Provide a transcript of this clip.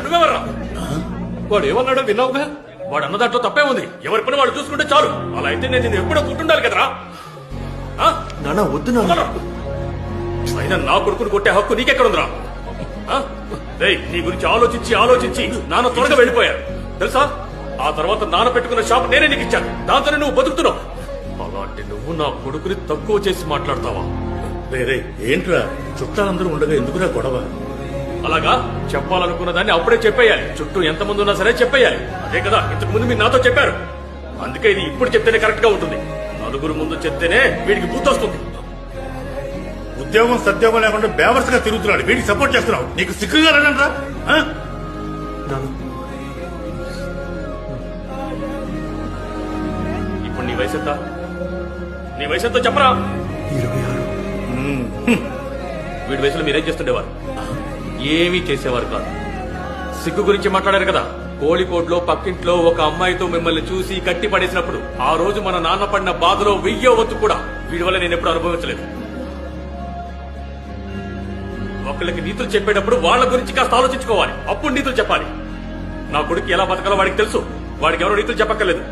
నువ్వెవర్రా? వాడు ఏమన్నాడో విన్నావుగా? వాడు అన్న దాంట్లో తప్పే ఉంది. ఎవరి పని వాడు చూసుకుంటే చాలు. అలా అయితే నేను ఎప్పుడో పుట్టుండాలి కదరా. నాన్న వద్దు నాన్న. అయినా నా కొడుకుని కొట్టే హక్కు నీకెక్కడుందిరా? నీ గురించి ఆలోచించి ఆలోచించి నాన్న త్వరగా వెళ్ళిపోయారు తెలుసా. ఆ తర్వాత నాన్న పెట్టుకున్న షాప్ నేనే నీకు ఇచ్చాను. దాంతోనే నువ్వు బతుకుతున్నావు. అలాంటి నువ్వు నా కొడుకుని తక్కువ చేసి మాట్లాడతావా? రే ఏంట్రా, చుట్టాలందరూ ఉండగా ఎందుకురా గొడవ? అలాగా చెప్పాలనుకున్న దాన్ని అప్పుడే చెప్పేయాలి. చుట్టూ ఎంతమంది ఉన్నా సరే చెప్పేయాలి. అదే కదా ఇంతకు ముందు మీరు నాతో చెప్పారు. అందుకే ఇది ఇప్పుడు చెప్తేనే కరెక్ట్ గా ఉంటుంది. నలుగురు ముందు చెప్తేనే వీడికి బుద్ధి వస్తుంది. ఉద్యోగం సద్యోగం లేకుండా బేవర్స్ గా తిరుగుతున్నాడు. వీడికి సపోర్ట్ చేస్తున్నావు. నీకు సిగ్గుగా లేదంట్రా? ఇప్పుడు నీ వయసు ఎంత? నీ వయసు ఎంతో చెప్పరా? 26. వీడి వయసులో మీరేం చేస్తుండేవారు? ఏమీ చేసేవారు కాదు. సిగ్గు గురించి మాట్లాడారు కదా. కోళికోట్లో పక్కింట్లో ఒక అమ్మాయితో మిమ్మల్ని చూసి కట్టి పడేసినప్పుడు ఆ రోజు మన నాన్న పడిన బాధలో 1000వ వంతు కూడా వీడి వల్ల నేను ఎప్పుడు అనుభవించలేదు. ఒకళ్ళకి నీతులు చెప్పేటప్పుడు వాళ్ళ గురించి కాస్త ఆలోచించుకోవాలి. అప్పుడు నీతులు చెప్పాలి. నా కొడుకు ఎలా బతకాలో వాడికి తెలుసు. వాడికి ఎవరో నీతులు చెప్పక్కర్లేదు.